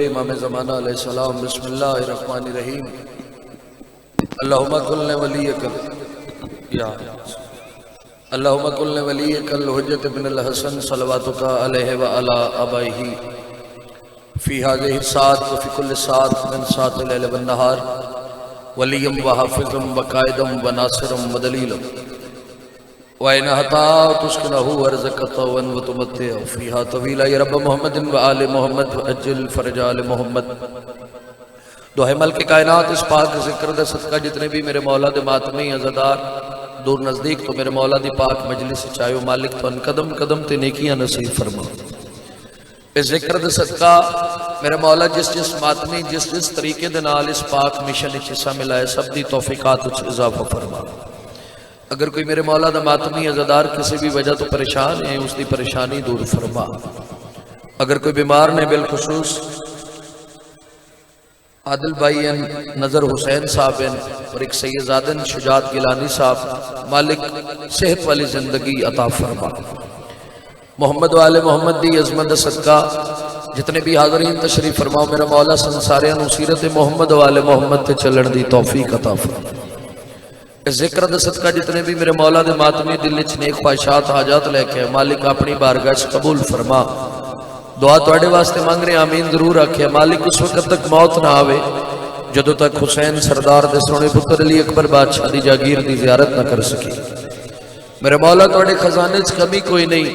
میرے امام زمانہ علیہ السلام. بسم اللہ الرحمن الرحیم. اللہم کل ولیک اللہم کل ولیک الحجت بن الحسن صلواتک علیہ وعلا آبائہ فی هذه الساعة وفي كل ساعة من ساعة الليل والنهار وليا وحافظا وقائدا وناصرا ودليلا وإن حتى تسكنه ورزقك وتمتع فيها طويلا يا رب محمد وآل محمد وأجل فرج آل محمد. دعائے ملک کائنات اس پاک ذکر دے صدقہ جتنے بھی میرے مولا دے ماتمی عزدار دور نزدیک تو میرے مولا دی پاک مجلس چاہے و مالک تو ان قدم قدم تے نیکیاں نصیب فرما. اس ذکر دے صدقہ میرے مولا جس ماتمی جس طریقے دے نال اس پاک مشن وچ حصہ ملا ہے سب دی توفیقات وچ اضافہ فرما. اگر کوئی میرے مولا دا ماتمی عزدار کسی بھی وجہ تو پریشان ہے اس دی پریشانی دور فرما. اگر کوئی بیمار نے بالخصوص عادل بھائی نظر حسین صاحب اور ایک سید زادن شجاعت گیلانی صاحب مالک صحت والی زندگی عطا فرما. محمد والے محمد دی عظمت صدقہ جتنے بھی حاضرین تشریف فرماؤ میرا مولا سنساریاں نو سیرت محمد والے محمد تے چلن دی توفیق عطا فرما. اس ذکر دے صدقہ جتنے بھی میرے مولا دے ماتمی دل وچ نیک خواہشات حاجات لے کے مالک اپنی بارگاہ وچ قبول فرما. دعا تواڈے واسطے مانگ رہے آمین ضرور رکھے. مالک اس وقت تک موت نہ آوے جدوں تک حسین سردار دے سونے پتر علی اکبر بادشاہ دی جاگیر دی زیارت نہ کر سکی. میرے مولا تواڈے خزانے وچ کمی کوئی نہیں.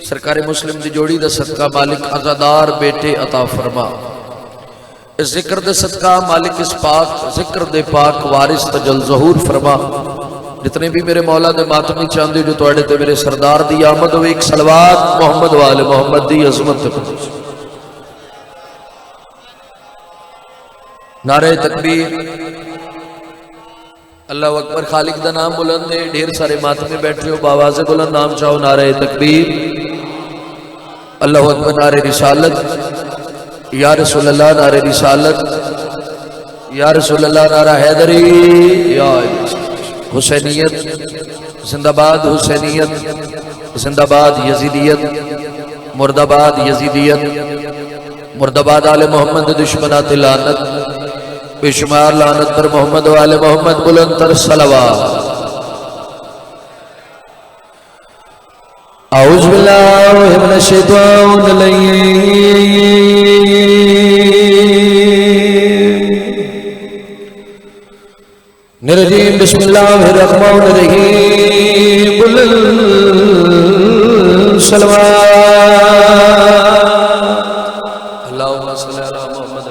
سرکار مسلم دی جوڑی دا صدقہ مالک عزادار بیٹے عطا فرما. اس ذکر دے صدقہ مالک اس پاک ذکر دے پاک وارث تجل ظہور فرما. جتنے بھی میرے مولا دے ماتمی چاندے جو توڑے تے میرے سردار دی آمد ہوئے ایک صلوات محمد والے محمد دی عظمت قدس. نعرہ تکبیر اللہ اکبر. خالق دا نام بلند ہے. ڈھیر سارے ماتمی بیٹھے ہو باواز بلند نام چاہو. نعرہ تکبیر اللہ اکبر. نعرہ رسالت یا رسول اللہ. نعرہ رسالت یا رسول اللہ. نعرہ حیدری یا حسینیت زندہ باد. حسینیت زندہ باد. یزیدیت مرد آباد. یزیدیت مرد آباد. آل محمد دشمنات لعنت بے شمار لعنت پر محمد و آل محمد بلند تر صلوات. اعوذ باللہ من الشیطان الرجیم. نرجیم بسم اللہ الرحمن الرحیم. صلوات اللہم صلی علی محمد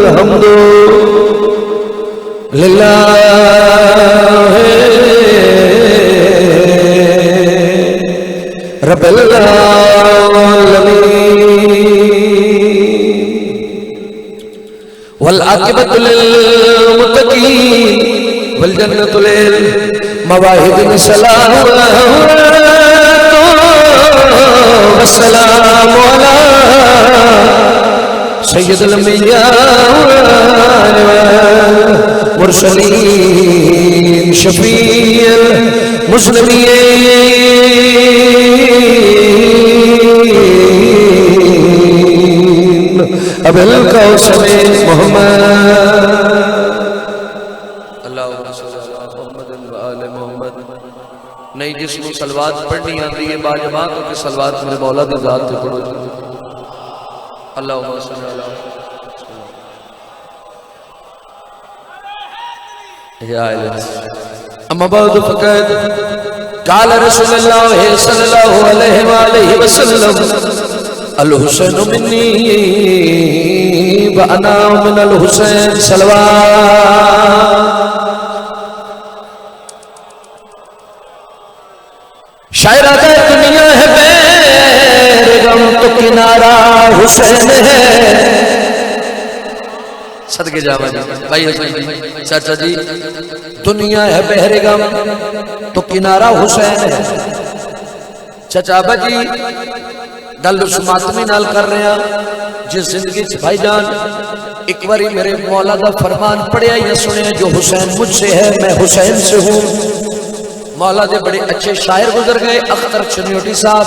الحمد للہ رب العالمین والعاقبۃ للمتقین والجنۃ للمواہب. السلام والسلام علی سید الانبیاء والمرسلین شفیع المسلمین ابو القاسم محمد. اللہم صلی علی محمد و آل محمد. نہیں جس کو صلوات پڑھنی آتی ہے باجماعت ہو کہ صلوات میرے مولا دی ذات پہ پڑھو. اللہم صلی علی اما بعد فقد قال رسول اللہ صلی اللہ علیہ وآلہ وسلم الحسین منی وانا من الحسین صلوات. شاعر آتا ہے دنیا ہے بیر غم تو کنارہ حسین ہے. صدقے جاوا جی بھائی حسین جی چاچا جی. دنیا ہے بہر غم تو کنارہ حسین ہے. چاچا ابا جی گل اس ماتمی نال کر رہے ہیں جس زندگی بھائی جان ایک باری میرے مولا دا فرمان پڑھیا یا سنیا، جو حسین مجھ سے ہے میں حسین سے ہوں۔ مولا دے بڑے اچھے شاعر گزر گئے، اختر چنیوٹی صاحب،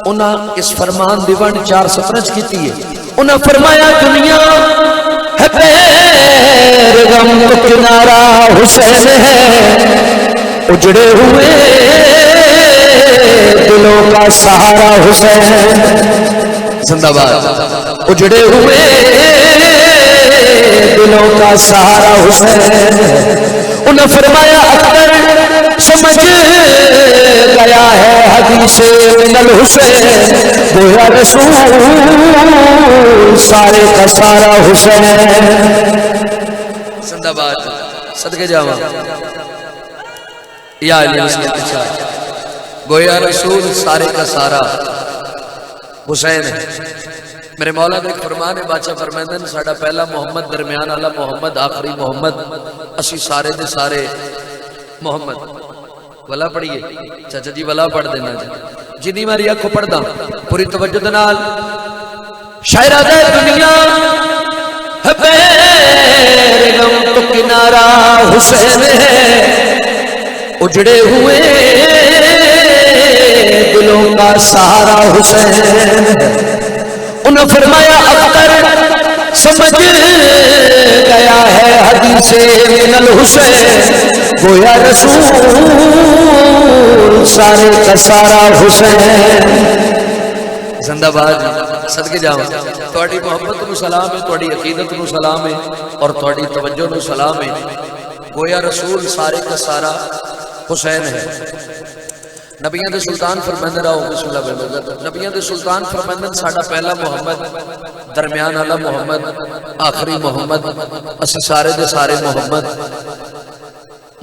انہاں اس فرمان دی ونڈ 4 سطریں کیتی ہے۔ انہاں فرمایا دنیا ہے پیر غم کو کنارہ حسین ہے، اجڑے ہوئے دلوں کا سہارا حسین، زندہ باد، اجڑے ہوئے دلوں کا سہارا حسین۔ انہوں نے فرمایا اختر سمجھ گیا ہے حدیث من الحسین، گویا رسول سارے کا سارا حسین، زندہ باد، صدقے جاواں یا علی مسلم، گویا رسول سارے کا سارا حسین ہے۔ میرے مولا نے ایک فرمان ہے، بادشاہ فرماندے نے ساڈا پہلا محمد، درمیان والا محمد، آخری محمد، اسی سارے دے سارے محمد۔ ولا پڑھیے چاچا جی، ولا پڑھ دینا جی، جنی ماری اکھو پڑھدا پوری توجہ دے نال۔ شاعر آدھا دنیا ہے پیر غم تو کنارہ حسین ہے، اجڑے ہوئے دلوں کا سہارا حسین۔ انہوں نے فرمایا اختر سمجھ گیا ہے حدیث من الحسین، گویا رسول سارے کا سارا حسین، زندہ باد، صدقے جاواں۔ تہاڈی محبت نو سلام ہے، تہاڈی عقیدت نو سلام ہے، اور تہاڈی توجہ نو سلام ہے۔ گویا رسول سارے کا سارا حسین ہے۔ نبیاں دے سلطان فرماندے رہو، بسم اللہ الرحمن، نبیاں دے سلطان فرماندے ساڈا پہلا محمد، درمیان والا محمد، آخری محمد، اسی سارے دے سارے محمد۔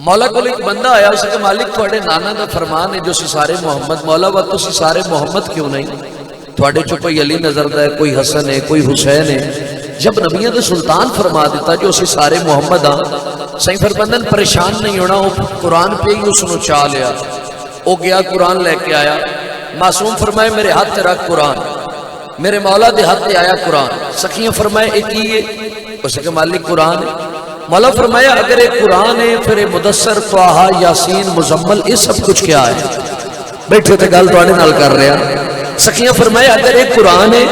مولا کو ایک بندہ آیا، اس کے مالک تھوڑے نانا دا فرمان ہے جو سی سارے محمد، مولا وہ تسی سارے محمد کیوں نہیں؟ تھوڑے چو کوئی علی نظر دا ہے، کوئی حسن ہے، کوئی حسین ہے۔ جب نبیاں دے سلطان فرما دیتا جو اسی سارے محمد ہاں، صحیح فرماندن پریشان نہیں ہونا، وہ قرآن پہ ہی اس نے چاہ لیا۔ وہ گیا قرآن لے کے آیا، معصوم فرمائے میرے ہاتھ تے رکھ قرآن، میرے مولا دے ہاتھ تے آیا قرآن۔ سخیاں فرمائے ایک ہی ہے، اس کے مالک قرآن ہے۔ مولا فرمایا اگر ایک قرآن ہے پھر مدثر، طٰہٰ، یاسین، مزمل، یہ سب کچھ کیا ہے؟ بیٹھے تے گل تواڈے نال کر رہا۔ سخیاں فرمایا اگر ایک قرآن ہے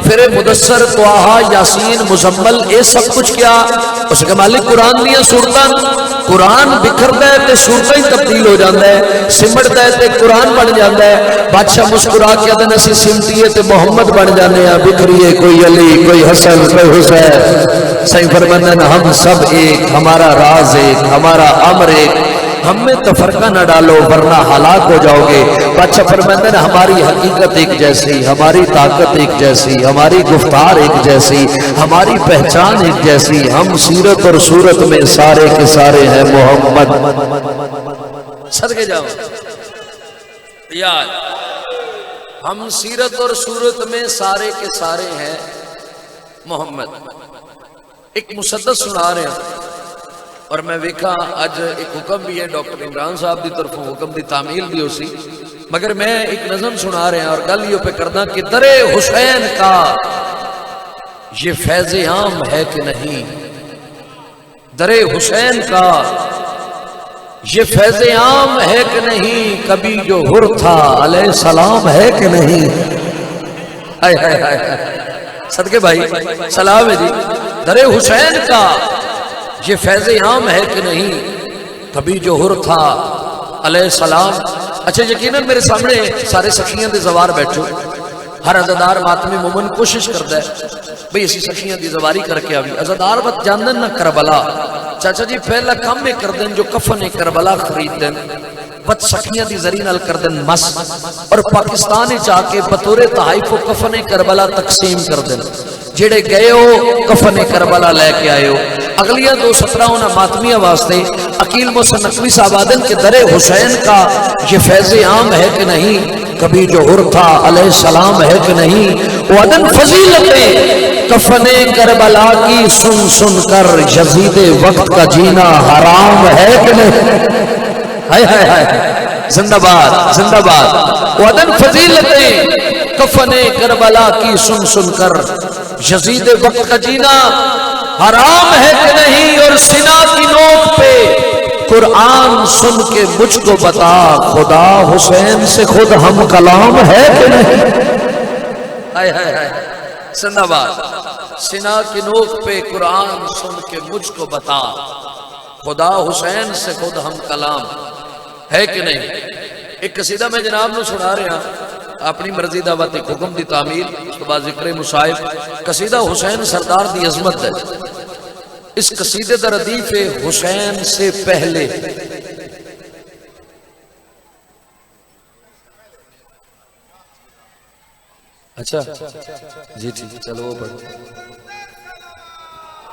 پھر مدثر، طٰہٰ، یاسین، مزمل، یہ سب کچھ کیا؟ اس کے مالک قرآن دیا سورتاں، قرآن بکھردا ہے تے سورتاں ہی تبدیل ہو جاندا ہے، سمٹدا ہے تے قرآن بن جاندا ہے۔ بادشاہ مسکرا کے آدھے اسی سمٹیے تے محمد بن جانے ہیں، بکھریے کوئی علی، کوئی حسن، کوئی حسین۔ صحیح فرماندن ہم سب ایک، ہمارا راز ایک، ہمارا امر ایک، ہم میں تفرقہ نہ ڈالو ورنہ ہلاک ہو جاؤ گے۔ بادشاہ فرماندن ہماری حقیقت ایک جیسی، ہماری طاقت ایک جیسی، ہماری گفتار ایک جیسی، ہماری پہچان ایک جیسی، ہم سیرت اور صورت میں سارے کے سارے ہیں محمد۔ صدقے جاؤ یار، ہم سیرت اور صورت میں سارے کے سارے ہیں محمد۔ ایک مسدس سنا رہے ہیں، اور میں ویکھا اج ایک حکم بھی ہے ڈاکٹر عمران صاحب دی طرف، حکم دی تعمیل بھی ہو سی، مگر میں ایک نظم سنا رہے ہیں اور گل یہ پہ کرنا کہ در حسین کا یہ فیض عام ہے کہ نہیں، در حسین کا یہ فیض عام ہے کہ نہیں، کبھی جو حر تھا علیہ السلام ہے کہ نہیں۔ ہائے ہائے ہائے، صدقے بھائی سلام ہے جی۔ در حسین کا یہ فیض عام ہے کہ نہیں، کبھی جو حر تھا علیہ السلام۔ اچھا یقیناً میرے سامنے سارے سخیاں دے زوار بیٹھو، ہر عزادار ماتمی مومن کوشش کرتا ہے بھئی اسی سخیاں دی زواری کر کے آوی۔ عزادار وقت جاندن نہ کربلا، چاچا جی پہلا کام میں کر دیں جو کفن کربلا خرید دیں، وقت سخیاں دی ذریعہ نال کر دیں مس، اور پاکستان چاہ کے بطور تحائف و کفن کربلا تقسیم کر دیں۔ جڑے گئے ہو کفن کربلا لے کے آئے ہو۔ اگلیاں 217 انہاں ماتمیہ واسطے عقیل محسن نقوی صاحب آدن کہ در حسین کا یہ فیض عام ہے کہ نہیں، کبھی جو حر تھا علیہ السلام ہے کہ نہیں۔ وعدن فضیلتیں کفن کربلا کی سن سن کر یزید وقت کا جینا حرام ہے کہ نہیں۔ ہائے ہائے ہائے، زندہ باد زندہ باد۔ وعدن فضیلتیں کفن کربلا کی سن سن کر یزید وقت کا جینا حرام ہے کہ نہیں، اور سنا کی نوک پہ قرآن سن کے مجھ کو بتا، خدا حسین سے خود ہم کلام ہے کہ نہیں؟ ہائے ہائے ہائے زندہ باد۔ سنا کی نوک پہ قرآن سن کے مجھ کو بتا، خدا حسین سے خود ہم کلام ہے کہ نہیں۔ ایک قصیدہ میں جناب نو سنا رہا اپنی مرضی دعوت حکم دی تعمیل، اس کے بعد ذکر مصائب۔ قصیدہ حسین سردار دی عظمت ہے۔ اس قصیدے دا ردیف حسین سے پہلے۔ اچھا جی ٹھیک، چلو وہ پڑھ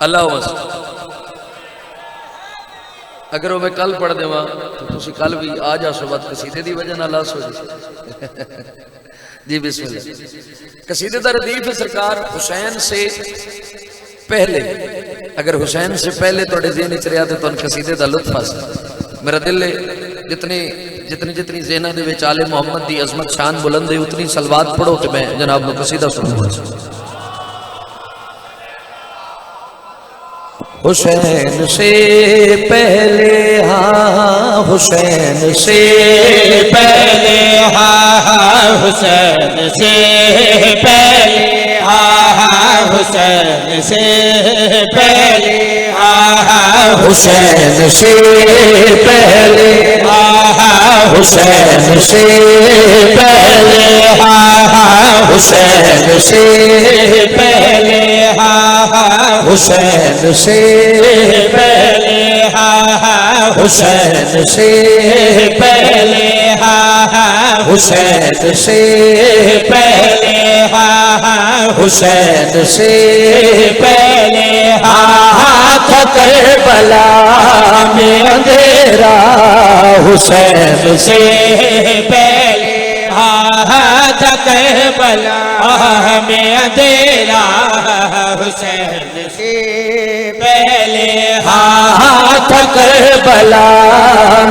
اللہ اگر وہ میں کل پڑھ دے تو تسی کل بھی آ جا صبح قصیدے دی وجہ نہ لاس ہو جائے۔ جی بسم اللہ۔ قصیدے دا ردیف سرکار حسین سے پہلے، اگر حسین سے پہلے توڑے ذہن وچ رہیا تے تن قصیدے دا لطف حاصل۔ میرا دل ہے جتنی ذہناں دے وچ آل محمد دی عظمت شان بلند ہے، اتنی صلوات پڑھو کہ میں جناب نو قصیدہ سناؤں۔ حسین سے پہلے ہاں، حسین سے پہلے ہاں، حسین سے پہلے ہاں، حسین سے پہلے ہاں، حسین سے پہلے ہاں، حسین سے پہلے ہاں، حسین سے پہلے ہاں، حسین سے پہلے ہاں، حسین سے پہلے ہاں، حسین سے پہلے ہاں، حسین سے پہلے ہاں، تھا کربلا میں اندھیرا، حسین سے پہلے ہاں، تھا کربلا میں اندھیرا، حسین سے پہلے ہاں، تھا کربلا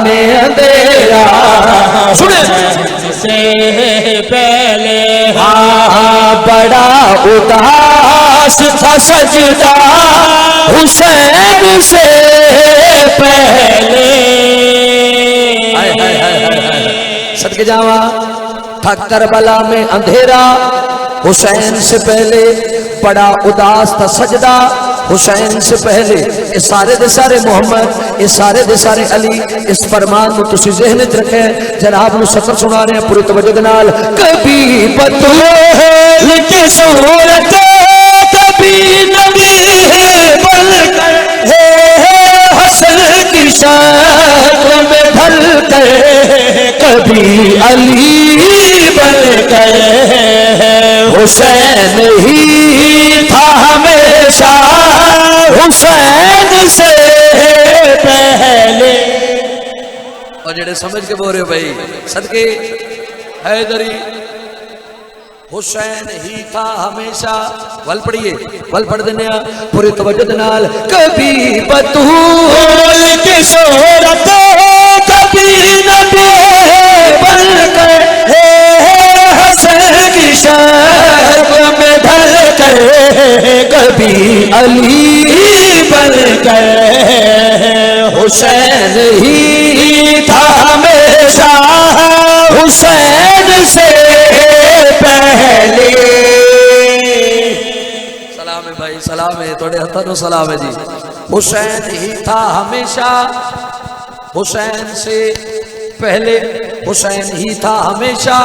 میں اندھیرا، حسین سے پہلے ہاں، بڑا اداس تھا سجدہ حسین سے پہلے۔ صدقے جاواں، تھا کربلا میں اندھیرا حسین سے پہلے، بڑا اداس تھا سجدہ حسین سے پہلے۔ اس سارے دے سارے محمد، اس سارے دے سارے علی، اس فرمان کو تسی ذہن وچ رکھیں۔ جناب نو سفر سنا رہے ہیں پوری توجہ دے نال۔ کبھی بطول کی صورت، کبھی نبی بن کر حسن کی شکل میں ڈھل کر، کبھی علی بن کر حسین ہی تھا ہمیشہ، حسین سے پہلے۔ اور جڑے سمجھ کے بول رہے ہو بھائی صدقے حیدری، حسین ہی تھا ہمیشہ۔ ول پڑھیے، ول پڑھ دینے پوری توجہ نال۔ کبھی بطول کی صورت، کبھی نبی بن کر حسن کی شکل میں ڈھل کر، کبھی علی بن کر حسین ہی تھا ہمیشہ، حسین سے پہلے۔ سلام ہے بھائی، سلام ہے، توڑے ہتھوں سلام ہے جی۔ حسین ہی تھا ہمیشہ، حسین سے پہلے، حسین ہی تھا ہمیشہ،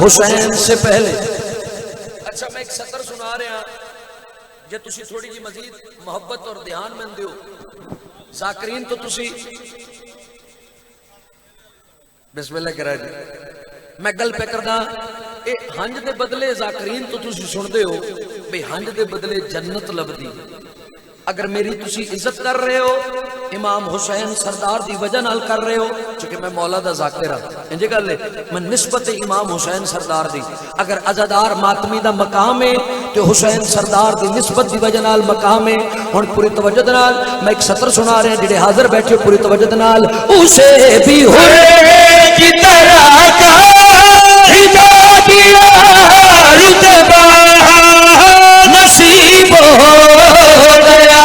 حسین سے پہلے۔ اچھا میں ایک سطر سنا رہا جے تسی تھوڑی جی مزید محبت اور دھیان میں دیو ذاکرین تو تسی بسم اللہ کرا جی۔ میں گل پہ کرنا اے ہنج دے بدلے ذاکرین تو تسی سن دے ہو بے ہنج دے بدلے جنت لبدی۔ اگر میری تسی عزت کر رہے ہو امام حسین سردار دی وجہ نال کر رہے ہو، چونکہ میں مولا دا ذاکر ہاں، انجے گل ہے میں نسبت امام حسین سردار دی، اگر عزادار ماتمی دا مقام ہے تو حسین سردار دی نسبت دی وجہ نال مقام ہے۔ ہن پوری توجہ نال میں ایک سطر سنا رہے ہیں جڑے حاضر بیٹھے ہو پوری توجہ نال۔ اسے بھی حرے کی طرح کا ہدا دیا رتبہ نصیب ہو گیا،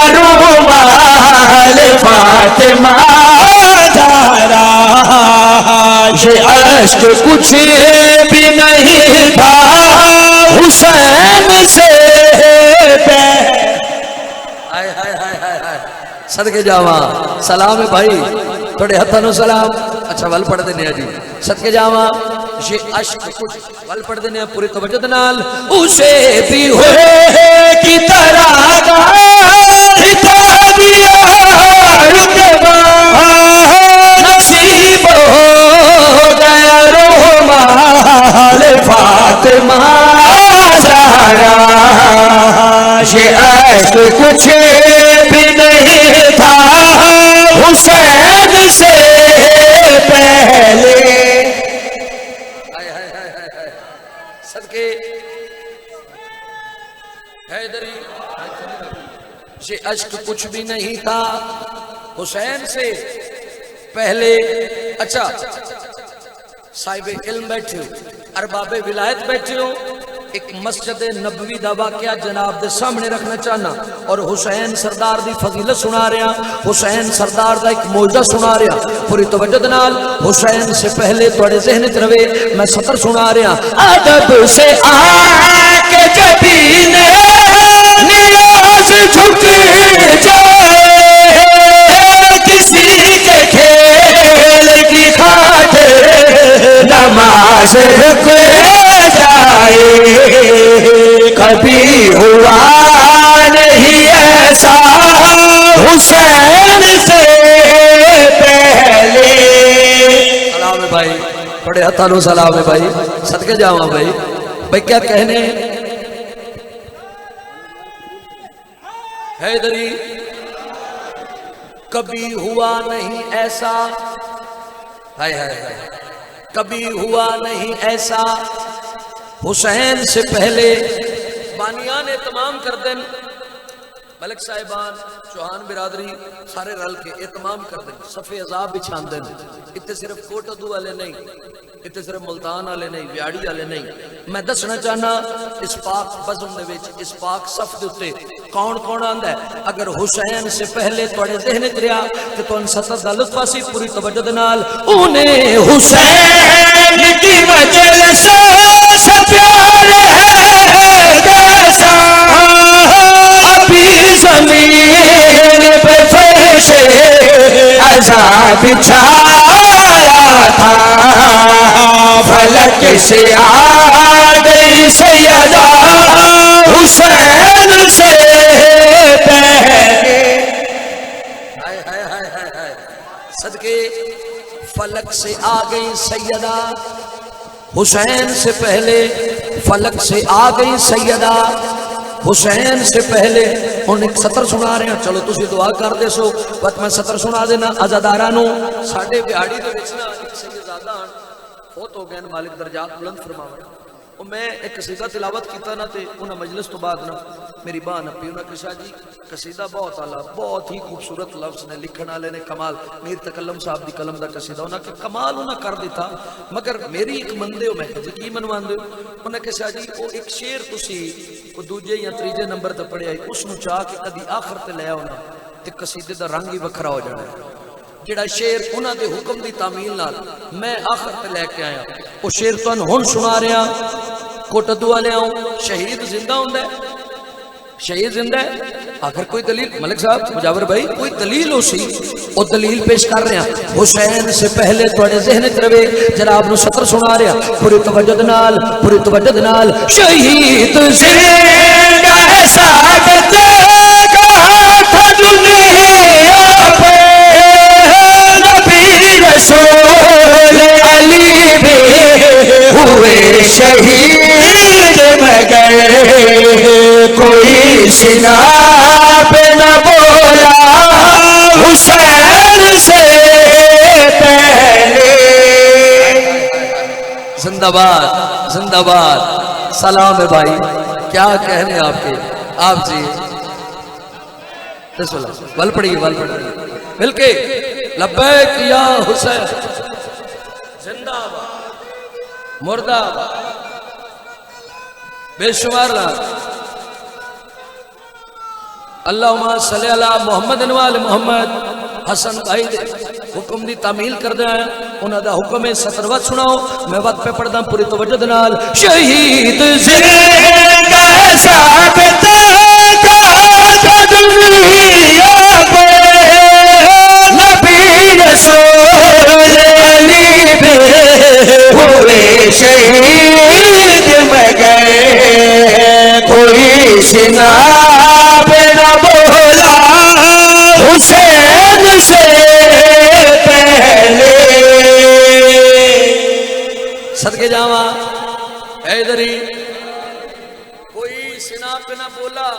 عشق کچھ بھی نہیں تھا حسین سے صدقے جاواں سلام ہے بھائی تھوڑے ہتھاں نو سلام اچھا ول پڑھ دینے جی صدقے جاواں یہ عشق کچھ ول پڑھ دینے پوری توجہ نال اسے بھی ہوئے کی طرح نصیب ہو گیا رومال فاطمہ زہرا یہ عشق کچھ بھی نہیں تھا حسین سے پہلے صدقے حیدری یہ عشق کچھ بھی نہیں تھا حسین سے پہلے اچھا صاحب علم بیٹھے ہو ارباب ولایت بیٹھے ہو ایک مسجد نبوی دا واقعہ جناب دے سامنے رکھنا چاہنا اور حسین سردار دی فضیلت سنا رہا حسین سردار دا ایک موجزہ سنا رہا پوری توجہ نال حسین سے پہلے توڑے ذہن وچ رہے میں سطر سنا رہا ادب سے آ کے جبین نیاز جھک جائے کسی کے کھیل کی خاطر نماز رک جائے کبھی ہوا نہیں ایسا حسین سے پہلے سلام ہے بھائی بڑے ہتھانو سلام ہے بھائی صدقے جاواں بھائی بھائی کیا کہنے حیدری کبھی ہوا نہیں ایسا ہائے ہائے ہائے کبھی ہوا نہیں ایسا حسین سے پہلے بانیان اہتمام کر دیں ملک صاحبان چوہان برادری سارے رل کے اہتمام کر دیں صفے عذاب بچھان دیں اتنے صرف کوٹدو والے نہیں اتنے صرف ملتان والے نہیں ویاڑی والے نہیں میں دسنا چاہنا اس پاک بزم دے وچ اس پاک صف دے اوتے کون کون آندا ہے اگر حسین سے پہلے تواڈے ذہن وچ رہیا تے تواں سطر دا لطف اسی پوری توجہ دے نال انہیں حسین کی مجلس سے پیار ہے جیسا ابھی زمین پہ فرش عذاب چھایا تھا فلک سے آ گئی سیدہ حسین سے پہلے صدقے فلک سے آ گئی سیدہ حسین سے پہلے فلک سے آ گئی سیدہ حسین سے پہلے ہن ایک سطر سنا رہے ہیں چلو تسی دعا کر دے سو وقت میں سطر سنا دینا عزادارانو ساڈے بہاڑی دے وچ نا ایک سیدزادہ فوت ہو گئے مالک درجات بلند فرماوے اور میں ایک قصیدہ تلاوت کیتا نا تے انہاں مجلس تو بعد نا میری باں نپی انہاں کہا جی قصیدہ بہت اعلیٰ بہت ہی خوبصورت لفظ نے لکھن والے نے کمال میر تکلم صاحب دی قلم دا قصیدہ انہاں کہ کمال انہاں کر دیتا مگر میری ایک مندے ہو میں کہ کی منوان دے انہاں کہا جی وہ ایک شعر تسی وہ دوجے یا تریجے نمبر تے پڑھیا اس نو چاہ کے کدی آخر تے لے آونا تے قصیدے دا رنگ ہی وکھرا ہو جانا ہے جڑا شعر انہاں دے حکم دی تعمیل نال میں آخر تے لے کے آیا وہ شعر تن ہن سنا رہا کوٹدو والے آؤں شہید زندہ ہوں ہے شہید زندہ ہے اگر کوئی دلیل ملک صاحب مجاور بھائی کوئی دلیل ہو سی وہ دلیل پیش کر رہے ہیں حسین سے پہلے تھوڑے ذہن تروے جناب نو سطر سنا رہے ہیں پوری توجہ نال شہید زندہ ہے سعادت کا تھا دنیا پہ نبی رسول علی بھی ہوئے شہید مگر کوئی سنا پہ نہ بولا حسین سے پہلے زندہ باد سلام ہے بھائی کیا کہنے آپ کے آپ جی بل پڑی مل کے لبیک یا حسین زندہ باد مردہ بے شمار اللہم صلی اللہ محمد وآل محمد حسن بھائی دے حکم دی تعمیل کر دے ہیں انہاں دا حکم ہے 17 سناؤ میں وقت پہ پڑھدا پوری توجہ دے نال شہید زندہ ثابت کا دنیا پہ نبی رسول علی بھی ہوئے شہید مگر کوئی سنا پہ نہ بولا حسین سے پہلے صدقے جاواں حیدری کوئی سنا پہ نہ بولا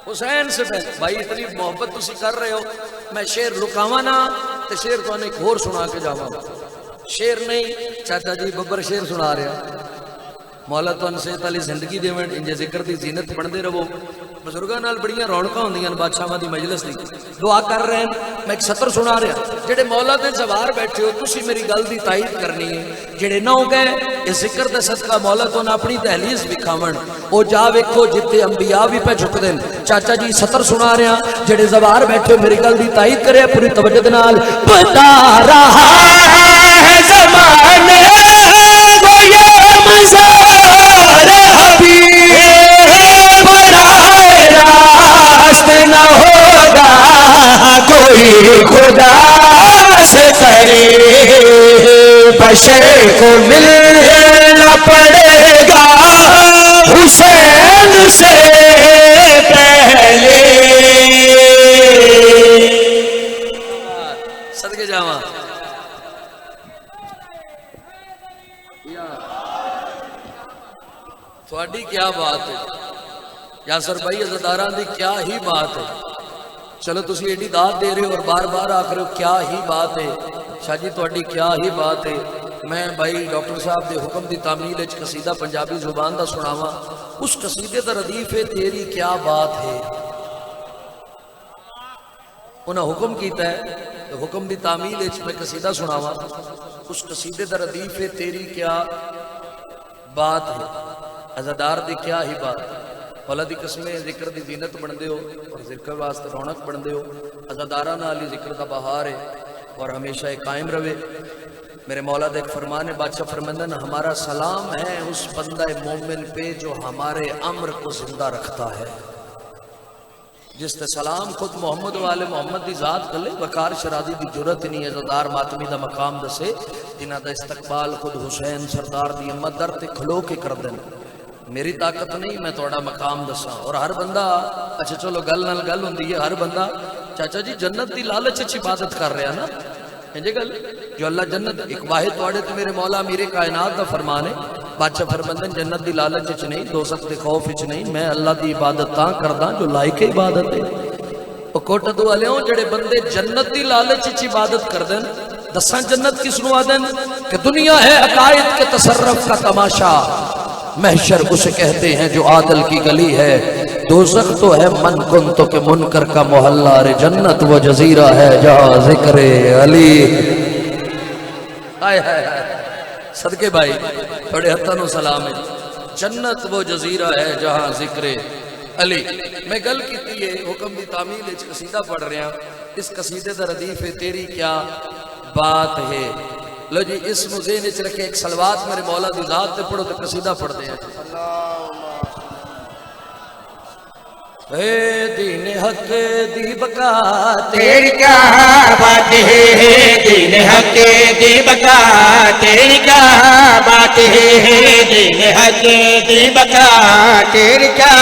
حسین سے پہلے بھائی اتنی محبت تسی کر رہے ہو میں شعر لکاواں نہ تے شعر تو ایک اور سنا کے جاواں شعر نہیں چاچا جی ببر شعر سنا رہا مولا تو صحت والی زندگی دیون انجے ذکر دی زینت بنتے رہو بزرگاں نال بڑیاں رونقاں ہوندیاں بادشاہاں دی مجلس دی دعا کر رہے ہیں میں ایک سطر سنا رہا جڑے مولا دے زوار بیٹھے ہو تسی میری گل دی تائید کرنی ہے جڑے نہ ہو گئے اس ذکر دے صدقہ مولا تو اپنی دہلیز وکھاون او جا ویکھو جتے انبیاء بھی پہ جھک دین چاچا جی سطر سنا رہا جڑے زوار بیٹھے ہو میری گل دی تائید کرے پوری توجہ دے نال بتا رہا ہے زمانے کو یہ مزار حبیب براہ راست نہ ہوگا کوئی خدا سے قریب بشر کو ملنا پڑے گا حسین سے پہلے صدقے جاواں تھوڑی کیا بات ہے یاسر بھائی عزاداراں دی کیا ہی بات ہے چلو تسی ایڈی داد دے رہے ہو اور بار بار آکھ رہے ہو کیا ہی بات ہے شاہ جی تھوڑی کیا ہی بات ہے میں بھائی ڈاکٹر صاحب دے حکم دی تعمیل وچ قصیدہ پنجابی زبان دا سناواں اس قصیدے دا ردیف ہے تیری کیا بات ہے انہاں حکم کیتا ہے تو حکم دی تعمیل وچ میں قصیدہ سناواں اس قصیدے دا ردیف ہے تیری کیا بات ہے عزادار دی کیا ہی بات مولا دی قسمیں ذکر دی زینت بن دے ہو اور ذکر واسطے رونق بن دے ہو عزاداراں نال ذکر دا بہار ہے اور ہمیشہ قائم رہے میرے مولا دے ایک فرمان ہے بادشاہ فرماندن ہمارا سلام ہے اس بندہ مومن پہ جو ہمارے امر کو زندہ رکھتا ہے جس تے سلام خود محمد والے محمد دی ذات کلے وقار شرادی دی جرت نہیں عزادار ماتمی دا مقام دسے جنہ دا استقبال خود حسین سردار دی امت در تے کھلو کے کر دیں میری طاقت نہیں میں توڑا مقام دساں اور ہر بندہ اچھا چلو گل نال گل ہوندی ہے ہر بندہ چاچا جی جنت دی لالچ اچھی عبادت کر رہا نا جی گل جو اللہ جنت ایک واحد توڑے تو میرے مولا میرے کائنات دا فرمان ہے بادشاہ فرماندن جنت دی لالچ اچ نہیں دوزخ دے خوف اچ نہیں میں اللہ دی عبادت تاں کرداں جو لائق عبادت ہے او کوٹا دو علیوں جڑے بندے جنت دی لالچ اچ عبادت کردن دساں جنت کس نو آدن کہ دنیا ہے عقائد کے تصرف کا تماشا محشر اسے کہتے ہیں جو عادل کی گلی ہے دوزخ تو ہے من کنتو کہ منکر کا محلہ رے جنت وہ جزیرہ ہے جہاں ذکر علی آئے صدقے بھائی بڑے حتن و سلام ہے جنت وہ جزیرہ ہے جہاں ذکر علی میں گل کیتی ہے حکم دی تعمیل ایک قصیدہ پڑھ رہے ہیں اس قصیدے دا ردیف ہے تیری کیا بات ہے لو جی اس مزین اچھ رکھے ایک سلوات میرے مولا دی ذات تے پڑھو تو قصیدہ پڑھ دیں اے دین حق دی بقا تیری کیا بات ہے دین حق دی بقا تیری کیا بات ہے دین حق دی بقا تیری کیا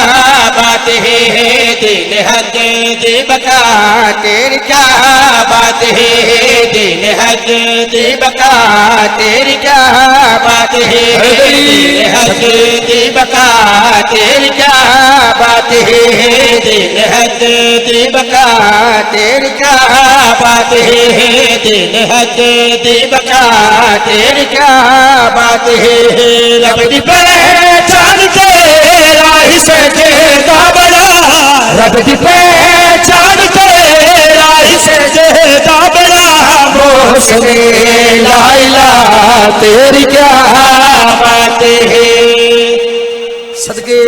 بات ہے دین حق دی بقا تیری کیا بات ہے دین حق دی بقا تیری کیا بات ہے دین حق دی بقا تیری کیا بات ہے دین حق دی بقا تیری کیا بات ہے دین حق دی بقا تیری کیا بات ہے رب دی پہچان تیرا ہی سجدہ بڑا رب دی پہچان تیرا ہی سجدہ بڑا محسن لا الہ تیری کیا بات ہے صدقے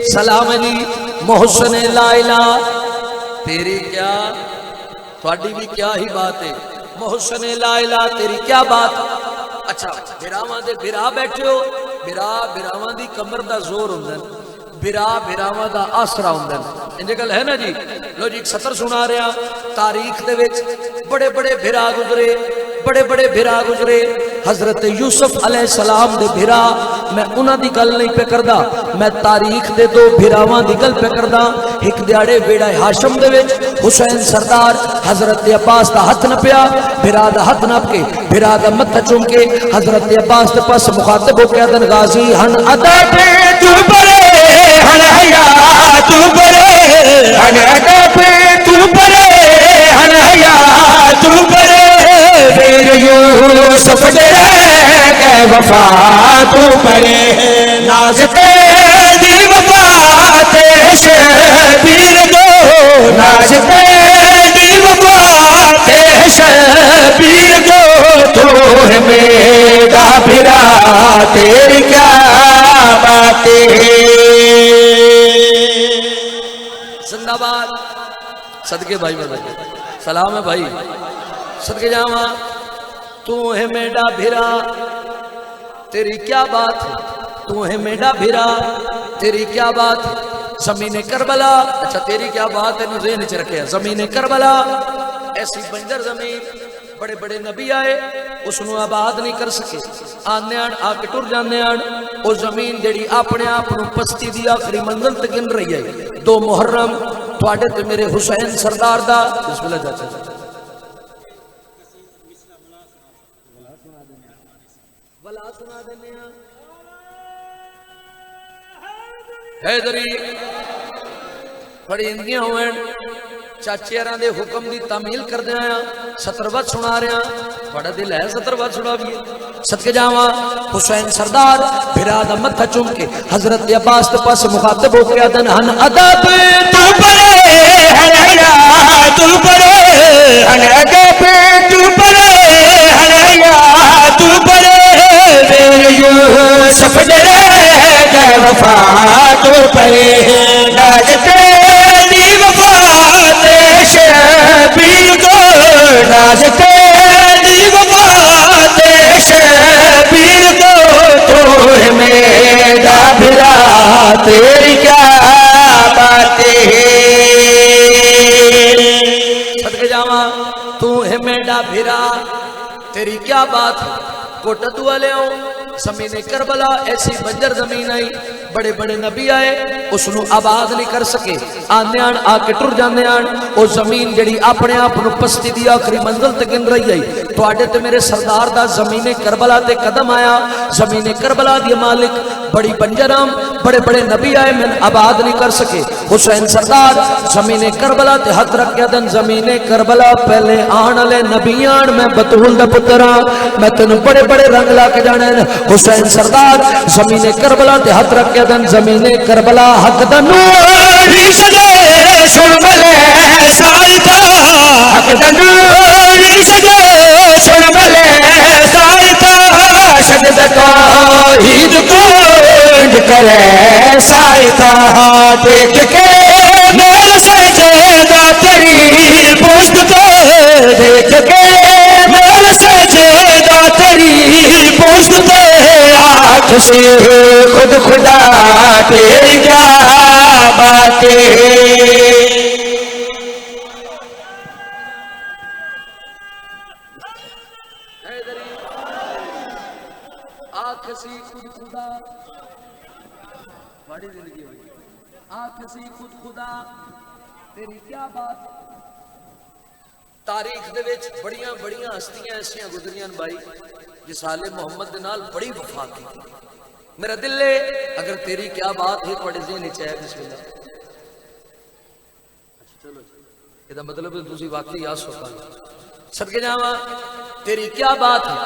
سلام علی محسن لا الہ تیری کیا تھوڑی بھی کیا ہی بات ہے محسن لا الہ تیری کیا بات. اچھا بھراواں دے بھرا بیٹھے ہو, بھراواں دی کمر دا زور ہوندا ہے, بھراواں دا آسرا ہوندا ہے. انج گل ہے نا جی. لو جی ایک سطر سنا رہا, تاریخ دے وچ بڑے بڑے بھرا گزرے, بڑے بڑے بھرا گزرے. حضرت یوسف علیہ السلام دے بھرا, میں انہاں دی گل نہیں پہ کردا, میں تاریخ دے دو بھراواں دی گل پہ کردا. ایک دیاڑے بیڑا ہاشم دے وچ حسین سردار حضرت عباس دا ہاتھ نپیا, بھرا دا ہاتھ نپ کے بھرا دا متھا چوم کے حضرت عباس دے پاس مخاطب ہو کے آدن غازی ہن ادب تو برے ہن حیا تو برے ہن ادب تو برے ہن حیا تو برے پھر یوسف دے کہ وفا تو برے ناز تیری وفا تے شبیر دو ناز تیری وفا تے شبیر دو تو ہے میرا بھرا تیری کیا باتیں. زندہ باد. صدقے بھائی بدل سلام ہے بھائی, صدقے جاواں. تو ہے میرا بھرا تیری کیا بات ہے, تو ہے میرا بھرا تیری کیا بات. زمین کربلا, اچھا تیری کیا بات ہے, ذہن وچ رکھے. زمین کربلا ایسی بنجر زمین, بڑے بڑے نبی آئے اس نو آباد نہیں کر سکے, آنے آن آ کے ٹر جانے آن. او زمین جڑی اپنے آپ نو پستی دی آخری منزل تے گن رہی ہے. 2 محرم تواڈے تے میرے حسین سردار دا بسم اللہ چاچا بلا سنا دینے ہاں. حیدری بڑی اندیاں ہوئیں چاچے ہراں دے حکم دی تعمیل کر دے آیا. 70 وقت سنا رہے ہیں, بڑا دل ہے 70 وقت سنا بھی. صدقے جاواں حسین سردار بھرا دا متھا چوم کے حضرت عباس دے پاس مخاطب ہو کے آدن ہن ادب تو برے ہن حیا تو برے ہن ادب تو برے ہن حیا تو برے پھر یوسف دے کہ وفا تو برے ناز تیری وفا تے شبیر دو ناز تیری وفا تے شبیر دو تو ہے میرا بھرا تیری کیا باتیں. صدقے جاواں تو ہے میرا بھرا تیری کیا بات. کوٹت والے ہوں زمین کربلا ایسی بنجر زمین آئی, بڑے بڑے نبی آئے اس نو آباد نہیں کر سکے, آنے آن آ کے ٹر جانے آن. او زمین جڑی اپنے آپ نو پستی دی آخری منزل تے گن رہی ہے. تواڈے تے میرے سردار دا زمین کربلا تے قدم آیا. زمین کربلا دی مالک بڑی بنجرام, بڑے بڑے نبی آئے میں آباد نہیں کر سکے. حسین سردار زمین کربلا تے ہاتھ رکھ کے دن زمین کربلا پہلے آن والے نبیان میں بطول دا پتراں میں تینوں بڑے بڑے رنگ لا کے جانے. حسین سردار زمین کربلا تے ہاتھ رکھ کے دن زمین کربلا حق دا نوری سجے سن ملے سائتا حق دا نوری سجے سن ملے سائتا شد توحید کو انج کرے سائتا دیکھ کے میرے سجدہ تیری پشت کو دیکھ کے میرے سجدہ تیری پشت کو آنکھ سے خود خدا تیری کیا باتیں. آنکھ سے خود خدا بڑی زندگی ہوئی. آنکھ سے خود خدا تیری کیا بات. تاریخ دے وچ بڑیاں بڑیاں ہستیاں ایسیاں گزریاں بھائی جس آل محمد دے نال بڑی وفا کی. میرا دل ہے اگر تیری کیا بات ہے تھوڑے ذہن وچ ہے بسم اللہ. چلو یہ مطلب ہے تسی واقعی یاد سوچا. صدقے جاواں تیری کیا بات ہے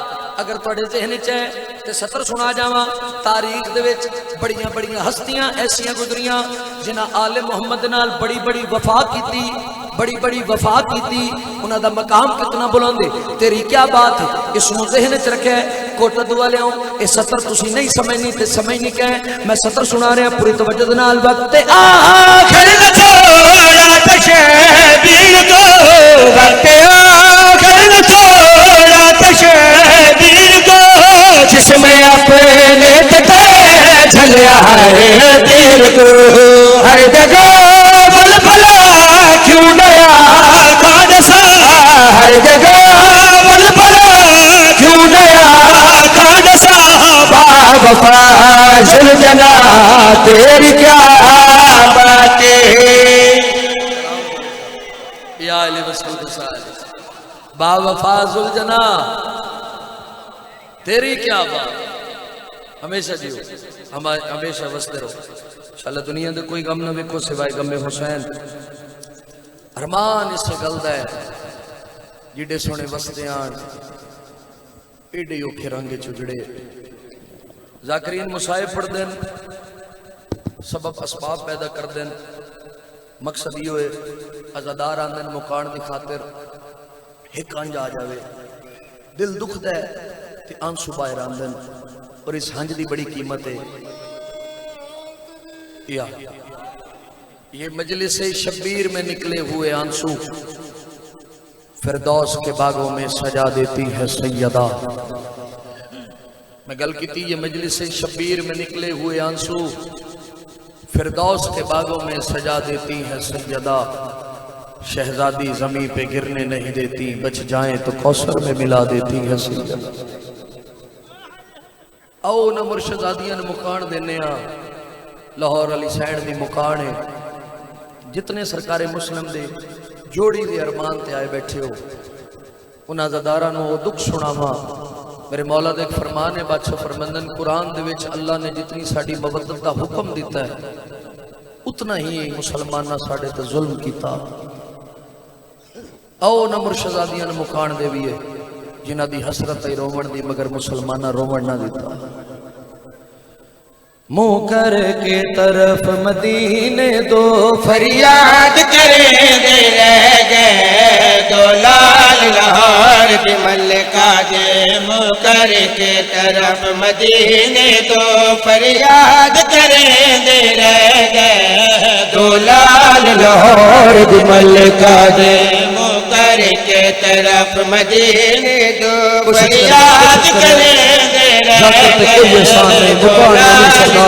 اگر تھوڑے ذہن وچ ہے تے 70 سنا جاواں. تاریخ دے وچ بڑیاں بڑیاں ہستیاں ایسیاں گزریاں جنہاں آل محمد نال بڑی بڑی وفا کیتی, بڑی بڑی وفا کیتی. انہاں دا مقام کتنا بلند ہے. تیری کیا بات ہے اس نو ذہن وچ رکھے. کوٹد والیاں اے 70 تسی نہیں سمجھنی تے سمجھنی کہ میں 70 سنا رہا پوری توجہ نال. وقت آخر نہ چھوڑا تشبیر کو, وقت آخر نہ چھوڑا ہے دل کو ہر جگہ بل بلا کیوں نیا خاجہ ہر جگہ بل بلا کیوں نیا خاجہ با وفا ذوالجنا تیری کیا بات ہے یا علی مسعود صاحب با وفا ذوالجنا تیری کیا بات ہمیشہ جیو ہمیشہ وستے رہو انشاءاللہ دنیا دے کوئی غم نہ ویکھو سوائے غم حسین ارمان اس گلدا ہے جڑے سونے وستے آن ایڈے اوکھے رنگ چجڑے ذاکرین مصائب پڑھ دین سبب اسباب پیدا کر دین مقصد یہ ہوئے عزادار آندن مکان دی خاطر ایک انج آ جاوے دل دکھ دے تے آنسو باہر آندن اور اس ہنج دی بڑی قیمت ہے یہ مجلس شبیر میں نکلے ہوئے آنسو فردوس کے باغوں میں سجا دیتی ہے سیدہ میں گل کی تھی یہ مجلس شبیر میں نکلے ہوئے آنسو فردوس کے باغوں میں سجا دیتی ہے سیدہ شہزادی زمین پہ گرنے نہیں دیتی بچ جائیں تو کوثر میں ملا دیتی ہے سیدہ او نہ مرشدادیاں مکان دینے لاہور علی سائن دی مکان ہے جتنے سرکار مسلم دے جوڑی دے ارمان تے آئے بیٹھے ہو انہاں زداراں نو دکھ سناواں میرے مولا دے ایک فرمان ہے بادشاہ فرمندن قرآن دے وچ اللہ نے جتنی ساڈی مودت دا حکم دیتا ہے اتنا ہی مسلمانہ ساڈے تے ظلم کیتا او نہ مرشدادیاں مکان دے بھی ہے جنہ دی حسرت ای رومن دی مگر مسلمانہ رومن نہ دیتا منہ کر کے طرف مدینے دو فریاد کریں دے رہ گئے دو لال لاہور کی ملکہ دے منہ کر کے طرف مدینے دو فریاد کریں دے رہ گئے دو لال لاہور کی ملکہ دے منہ کر کے طرف مدینے دو فریاد کریں دے رہ گئے دو لال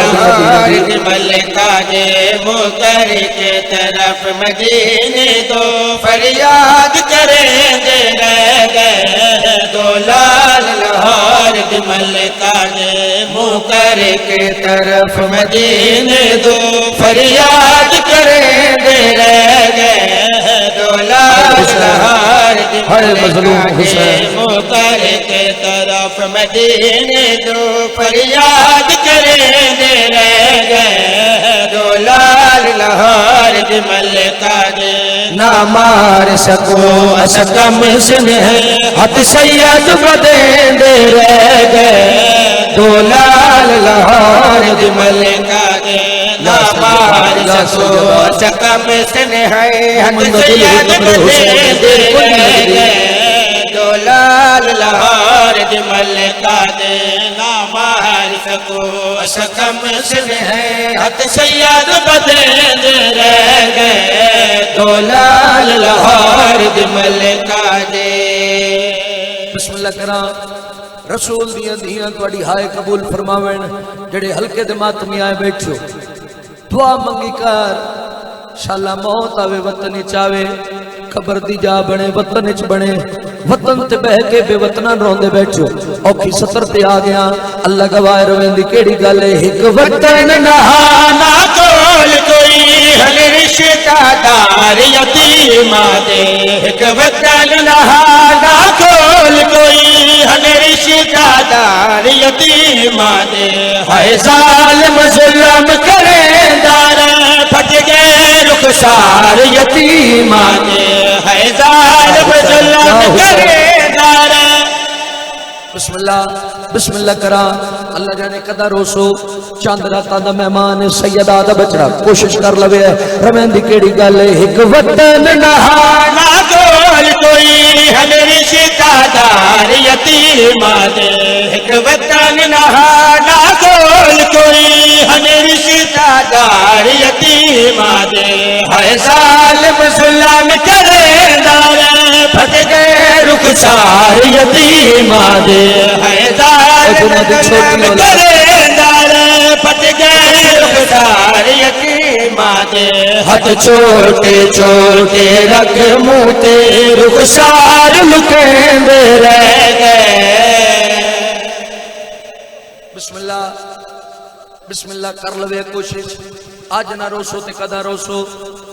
ملکہ دے مکر کے طرف مدینے دو فریاد کریں دے رہ گئے دو لال لاہور کی ملکہ دے مکر کے طرف مدینے دو فریاد کریں دے رہ گئے دو لال لاہور کی ملکہ دے مکر کے طرف مدینے دو فریاد کریں دے رہ گئے دو لال لاہور کی ملکہ دے نہ مار سکو اسکم سن ہے حد سید بدیں دے رہ گئے دو لال لاہور کی ملکہ دے نہ مار سکو اسکم سن ہے حد سید بدیں دے رہ گئے دو لال لاہور کی ملکہ دے نہ مار سکو اسکم سن ہے حد سید بدیں دے رہ گئے دو لال لاہور کی ملکہ دے بسم اللہ کرام رسول دیاں دیاں توڑی ہائے قبول فرماویں جڑے ہلکے دے ماتمی آئے بیٹھو دعا منگی کر شالا موت آوے وطن چاوے خبر دی جا بنے وطن اچ بنے وطن تے بہ کے بے وطنان روندے بیٹھو اوکھی سطر تے آ گیا اللہ گواہ روین دی کیڑی گل ہے ایک وطن نہانا کول کوئی ہل رشتہ دار یتیمہ دے ایک وطن نہانا کول کوئی ہل رشتہ دار یتیمہ دے ہے ظالم ظلم کریں دار پھٹ گئے رخسار یتیمہ دے ہے ظالم ظلم کریں دار بسم اللہ کرا اللہ جانے قدر روسو چاند راتا دا مہمان سیدہ دا بچڑا کوشش کر لوے رمین دی کیڑی گل ایک وطن نہانا کول کوئی ہم رشتہ دار یتیمہ دے ایک وطن نہانا کول کوئی ہم رشتہ دار یتیمہ دے ہے ظالم ظلم کریں دار پھٹ گئے رخسار یتیمہ دے ہے ظالم ظلم کریں دار پت گئے رخسار یتیماں دے ہاتھ چھوٹے چھوٹے رکھ منہ تے رخسار لکیندے رہ گئے بسم اللہ کر لوے کوشش آج نہ روسو تے کدا روسو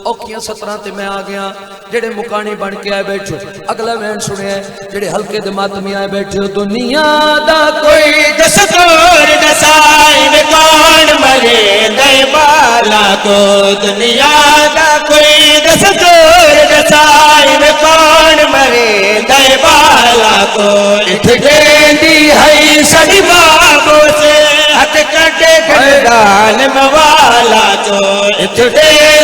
اوکھیاں 17 تے میں آ گیا جڑے مکانی بن کے آئے بیٹھو اگلا وین سنے جڑے ہلکے دے ماتمی آئے بیٹھو دنیا دا کوئی دستور دسائی میں کون مرے دے بالا کو دنیا دا کوئی دستور دسائی میں کون مرے دے بالا کو اتھے دی ہے سڑی بابوں سے ہاتھ کٹے گردان موالا تو اتھے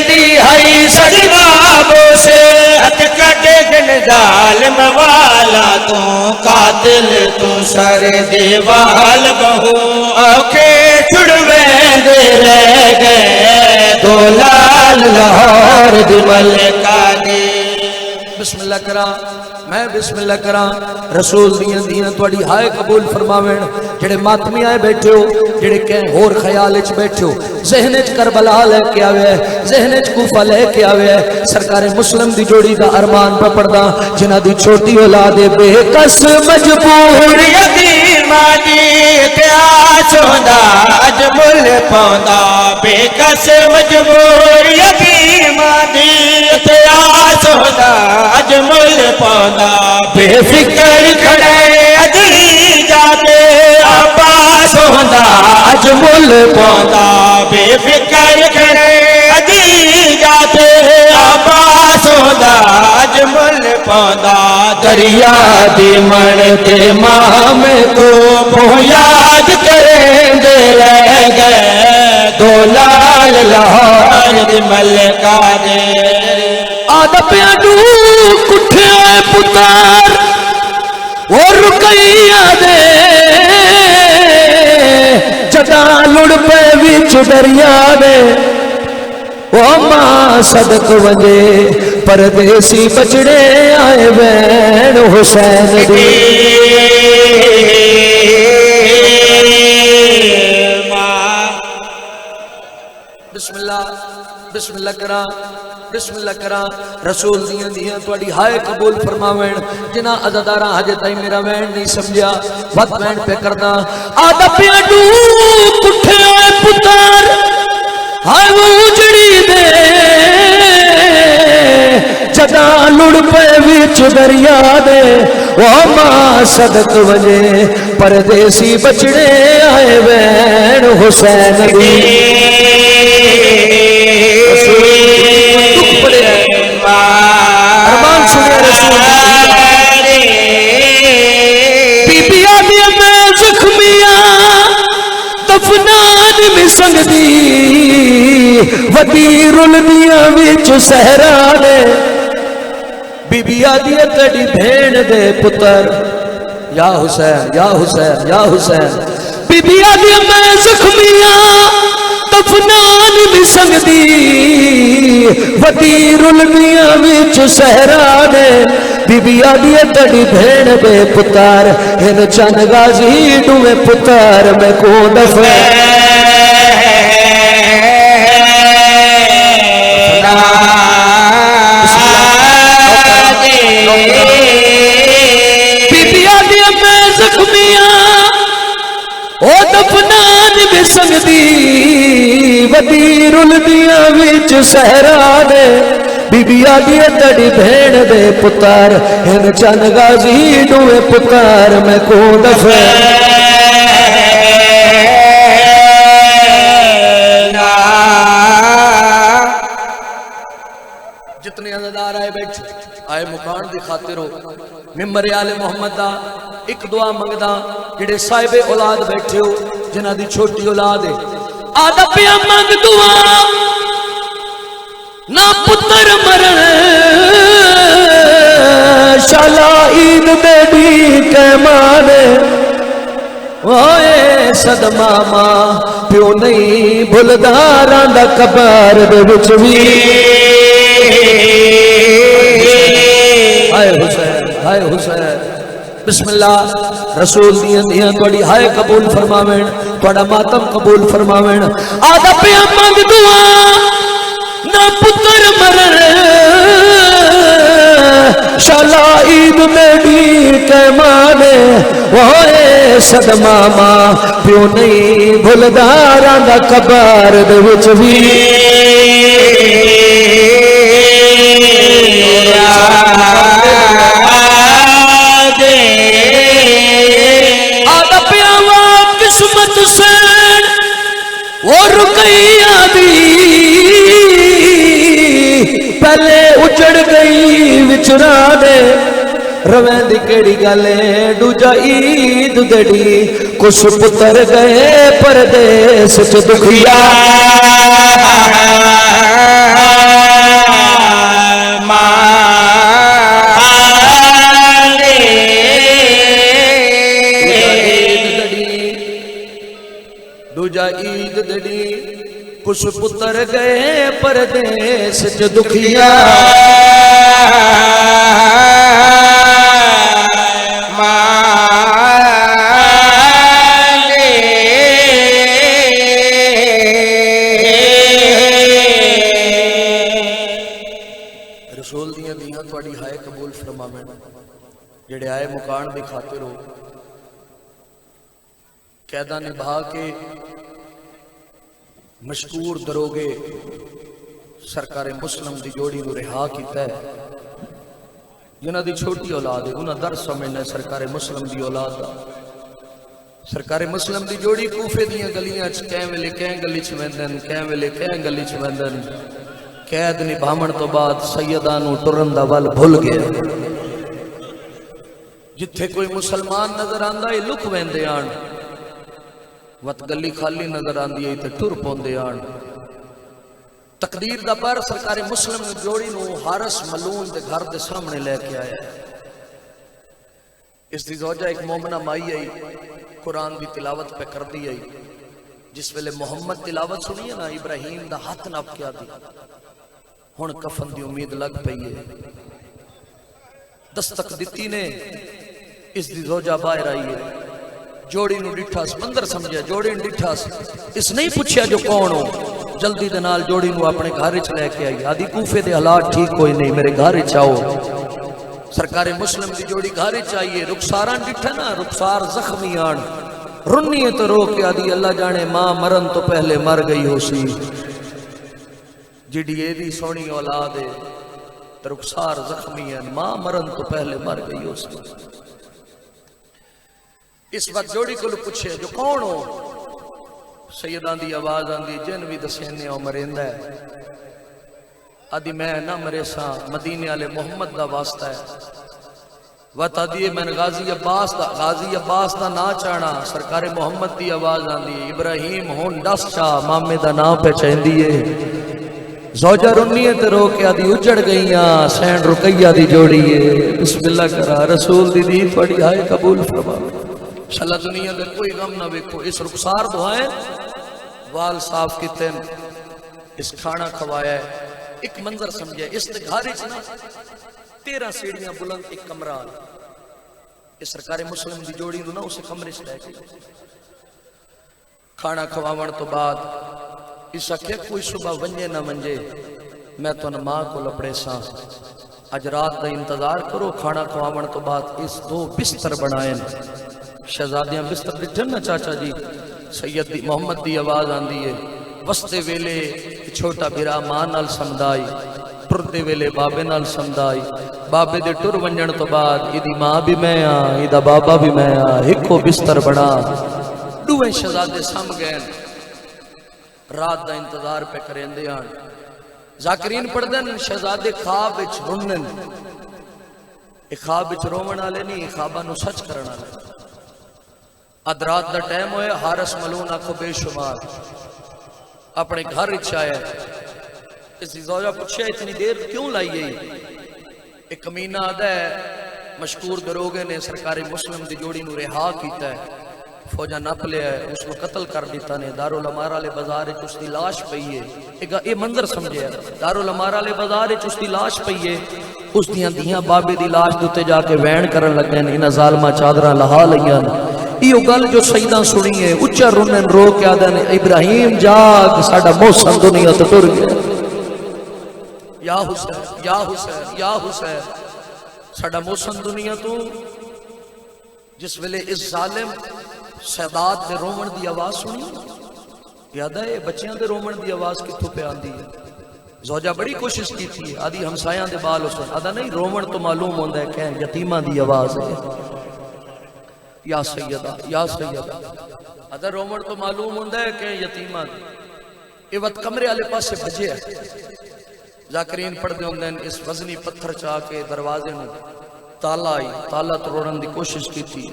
دی ہے سڑی بابوں سے ہاتھ کٹے گردان موالا تو قاتل تو سر دیوال بہو آنکھیں چھڑویں دے رہ گئے دو لال لاہور دی ملکہ دی بسم اللہ کرا میں بسم اللہ کرا رسول دیاں توڑی ہائے قبول فرماویں جڑے ماتمی آئے بیٹھے ہو جڑے کہیں اور خیال اچ بیٹھے ہو ذہن اچ کربلا لے کے آوے ذہن اچ کوفہ لے کے آوے سرکار مسلم دی جوڑی دا ارمان پہ پڑدا جنہ دی چھوٹی اولاد بے کس مجبور یتیماں دی اتیاس ہوندا اج مل پوندا بے کس مجبور یتیماں دی اتیاس ہوندا اج مل پوندا بے فکر کھڑے اجلی جاتے عباس ہوندا اج مل پوندا بے فکر کھڑے اجلی جاتے عباس ہوندا اج مل پوندا دریا دی من تے مام کو بہو یاد کریں دے رہ گئے دو لال لاہور دی ملکہ دے آدھا پیاڈو کٹھے پتار اور رکیا دے جدا لڑ پہ وچ دریا دے او ماں صدق ونجے پردیسی بچڑے آئے بین حسین دی بسم اللہ کرا بسم اللہ کرا رسول دیاں توڑی ہائے قبول فرماویں جنہ عزدارہ حج تائی میرا وین نہیں سمجھا وقت وین پہ کرنا آدھا پیاڈو کٹھے آئے پتار ہائے وہ اجڑی دے جدا لڑ پہ وچ دریا دے وہ ماں صدق وجے پردیسی بچڑے آئے وین حسین دی دکھ پڑے ارمان سنے رسول بی بی آدیا میں زخمیاں دفنان میں سنگ دی ودیر الدیا وچ سہرانے بی بی آدیا تڑی بھین دے پتر یا حسین یا حسین یا حسین بی بی آدیا میں زخمیاں دفنان میں سنگ دی ودیر الدیا وچ سہرانے بی بی آدیا تڑی بھین دے پتر ہن چند غازی ڈوے پتر میں کو دفن بی آدیا میں زخمیاں او دفنان میں سنگ دی ودیر الدیا وچ سہرانے بی بی آدیا تڑی بھین دے پتر ہن چند غازی ڈوے پتر میں کو دفن جتنے عزدار آئے بیٹھ آئے مکان دی خاطر ہو ممبر آل محمد دا ایک دعا منگدا جڑے صاحب اولاد بیٹھے ہو جنہ دی چھوٹی اولاد ہے آدھا پیا منگ دعا نہ پتر مرن شالا عید بیٹی کے مانے اوئے صدمہ ماں پیو نہیں بھلداراں دا قبر دے وچ وی ہائے حسین بسم اللہ رسول دیاں دیاں توڑی ہائے قبول فرماویں توڑا ماتم قبول فرماویں آدھا پیا مانگ دعا نہ پتر مرر شالا عید میری کے مانے وہے صدمہ ماں پیو نہیں بھلداراں دا قبر دے وچ وی آدھا پیاوا قسمت سے وہ رکیہ دی پہلے اچڑ گئی وچڑا دے روین دی کیڑی گلے دوجا عید دڑی کچھ پتر گئے پردیس چ دکھیا دوجا عید دڑی کچھ پتر گئے پردیس چ دکھیا رسول دیاں دیاں تواڈی ہائے قبول فرماویں جڑے آئے مکان دی خاطر ہو قیدہ نبھا کے مشکور دروگے سرکار مسلم دی جوڑی نو رہا کیتا ہے جنہ دی چھوٹی اولاد ہے انہاں در سمجھنا سرکار مسلم دی اولاد دا سرکار مسلم دی جوڑی کوفے دیاں گلیاں چ کہیں ویلے کہیں گلی چ ویندن کہیں ویلے کہیں گلی چ ویندن قید نبھاون تو بعد سیداں نو ٹرن دا ول بھول گیا جتھے کوئی مسلمان نظر آندا ہے لک ویندے آن وقت گلی خالی نظر آندی ہے تے ٹر پوندے آن تقدیر دا پر سرکار مسلم جوڑی نو حارس ملون دے گھر دے سامنے لے کے آیا اس دی زوجہ ایک مومنہ مائی آئی قرآن دی تلاوت پہ کر دی آئی جس ویلے محمد تلاوت سنی ہے نا ابراہیم دا ہاتھ ناپ کیا دی ہن کفن دی امید لگ پئی ہے دستک دیتی نے اس دی زوجہ باہر آئی ہے جوڑی نو ڈٹھا سمندر سمجھا جوڑی نو ڈٹھا اس نہیں پوچھیا جو کون ہو جلدی دے نال جوڑی نو اپنے گھر وچ لے کے آئی آدھی کوفے دے حالات ٹھیک کوئی نہیں میرے گھر وچ آؤ سرکار مسلم دی جوڑی گھر وچ آئی ہے رخساراں ڈٹھا نا رخسار زخمی آن رنی ہے تو رو کے آدھی اللہ جانے ماں مرن تو پہلے مر گئی ہو سی جڑی ایدی سونی اولاد ہے رخسار زخمی ہے ماں مرن تو پہلے مر گئی ہو سی اس وقت جوڑی کو پوچھے جو کون ہو سیدان دی آواز آندی جن بھی دسینے ہو مرندہ ہے آدھی میں نہ مرے سا مدینے والے محمد دا واسطہ ہے وطا دیئے میں غازی عباس دا نا چانا سرکار محمد دی آواز آندی ابراہیم ہون ڈس چاہ مامے دا نا پہ چاہن دیئے زوجہ رنیے تے رو کے آدھی اجڑ گئیاں سین رکیہ دی جوڑیے بسم اللہ کرا رسول دی دی تھوڑی ہائے قبول فرما شاءاللہ دنیا دے کوئی غم نہ ویکھو اس رخسار دعائیں وال صاف کیتے اس کھانا کھوایا ہے ایک منظر سمجھے اس تے گھر وچ نا 13 سیڑھیاں بلند ایک کمرہ اس سرکار مسلم دی جوڑی نو نا اسے کمرے چ لے گئی کھانا کھواون تو بعد اس آخیا کوئی صبح ونجے نہ منجے میں تو نہ ماں کو لپڑے سا اج رات دا انتظار کرو کھانا کھواون تو بعد اس دو بستر بنائیں شہزادیاں بستر ڈٹھن نا چاچا جی سید دی محمد دی آواز آندی ہے وستے ویلے چھوٹا بھرا ماں نال سمدائی ٹر دے ویلے بابے نال سمدائی بابے دے ٹر ونجن تو بعد ایدی ماں بھی میں ایدہ بابا بھی میں ہکو بستر بنا دویں شہزادے سم گئے رات دا انتظار پہ کریں دے آن ذاکرین پڑھ دن شہزادے خواب اچ رنن ایک خواب اچ رومن آلے نہیں خوابہ نو سچ کرنا آلے ادرات دا ٹائم ہوئے حارس ملون آکھو بے شمار اپنے گھر اچھایا اسی زوجہ پوچھیا اتنی دیر کیوں لائی گئی ایک کمینہ آدھا ہے مشکور دروگے نے سرکار مسلم دی جوڑی نو رہا کیتا ہے فوجہ نپ لیا ہے اس کو قتل کر دیتا نے دارالعمارہ لے بازار اس دی لاش پئی ہے یہ منظر سمجھے دارالعمارہ لے بازار اس دی لاش پئی ہے اس دیاں دیاں بابے دی لاش دوتے جا کے وین کرن لگے نے انہاں ظالماں چادراں لہا لیاں ایو گل جو سیداں سنی ہے اچا رونن رو کے آدھے ابراہیم جاگ ساڈا محسن دنیا تو ٹر گیا یا حسین یا حسین یا حسین ساڈا محسن دنیا تو جس ویلے اس ظالم سادات دے رومن دی آواز سنی یاد ہے بچیاں دے رومن دی آواز کتھوں پہ آندی ہے زوجہ بڑی کوشش کی تھی آدھی ہمسایاں دے بال اس آدھا نہیں رومن تو معلوم ہوندہ ہے کہ یتیمہ دی آواز ہے یا سیدہ یا سیدہ آدھا رومن تو معلوم ہوندہ ہے کہ یتیمہ دی یہ وقت کمرے آلے پاس سے بجے ہے ذاکرین پڑھ دے ہوندے اس وزنی پتھر چاہ کے دروازے میں تالا آئی تالا توڑن دی کوشش کی تھی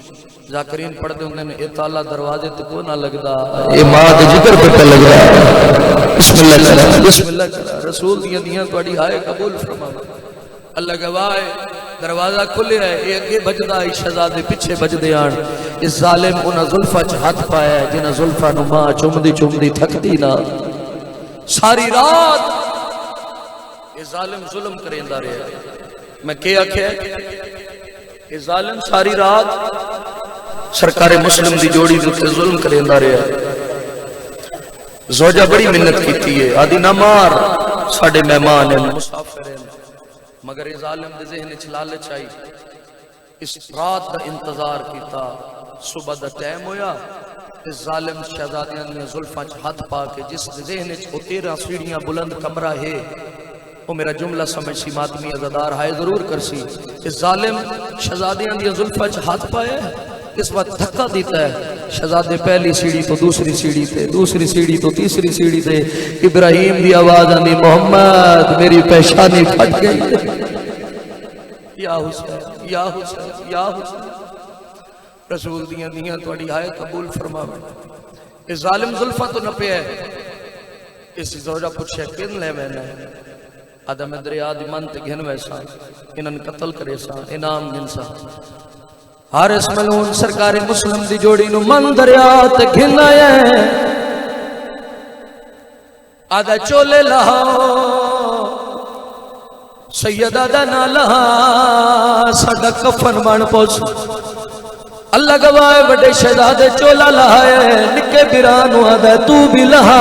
ذاکرین پڑھ دے ہوندے اے تالا دروازے تے کو نہ لگدا اے ماں دے ذکر پہ لگ رہا بسم اللہ کرا بسم اللہ کرا رسول دیاں دیاں تواڈی ہائے قبول فرماوا اللہ گواہ دروازہ کھلے ہے اے اگے بجدا اے شہزادے پیچھے بجدے آن اس ظالم انہاں زلفاں چ ہاتھ پایا ہے جنہاں زلفاں نو ماں چومدی تھکدی نہ ساری رات اے ظالم ظلم کریندا رہیا میں کیا آکھیا کہ ظالم ساری رات سرکار مسلم دی جوڑی دوتے ظلم کریندا رہیا زوجہ بڑی منت کیتی ہے آدھی نہ مار ساڑے مہمان ہیں مسافر ہیں مگر یہ ظالم دے ذہن چلالے چاہی اس رات کا انتظار کیتا صبح دا ٹائم ہویا اس ظالم شہزادیاں نے زلفاں ہاتھ پا کے جس ذہن او 13 سیڑھیاں بلند کمرہ ہے وہ میرا جملہ سمجھ سی ماتمی عزدار ہائے ضرور کرسی اس ظالم شہزادیاں دیا زلفہ ہاتھ پایا ہے اس وقت دھکا دیتا ہے شہزادے پہلی سیڑھی تو دوسری سیڑھی تے دوسری سیڑھی تو تیسری سیڑھی تے ابراہیم دی آواز آنی محمد میری پیشانی پھٹ گئی یا حسین یا حسین یا حسین رسول دیاں دیاں توڑی ہائے قبول فرماوے اس ظالم زلفہ تو نہ پہ ہے اس زوجہ پوچھے کن لے میں نے آدھا میں دریا دی من تے گھن ویسا انہاں قتل کرے سا انعام گنسا حارث ملعون سرکار مسلم دی جوڑی نو من دریا تے گھن آیا ہے آدھا چولے لہاؤ سید آدھا نہ لہا ساڑا کفن بان پوچھ اللہ گواہ بڑے شہزادے چولا لہائے نکے برانو آدھا تو بھی لہا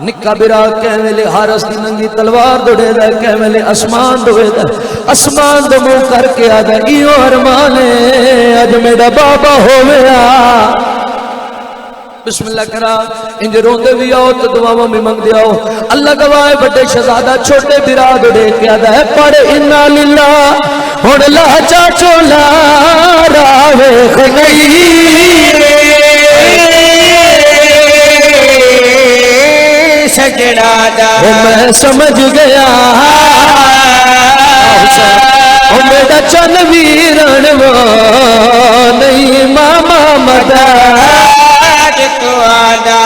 نکا برا کہویلے حارس دی ننگی تلوار دوڑے دے کہویلے اسمان دوڑے دے اسمان دو منہ کر کے آدھا ایو ارمانے آج میرا بابا ہویا بسم اللہ کرا انجے روندے بھی آؤ تو دعاوں میں منگ دیا اللہ گواہ بڑے شہزادہ چھوٹے برا دوڑے کے آدھا ہے پڑھ انا للہ ہون لہجا چولا راوے خنئی سجڑا دا میں سمجھ گیا میرا چن ویرن وہ نہیں ماما مدد تو آدھا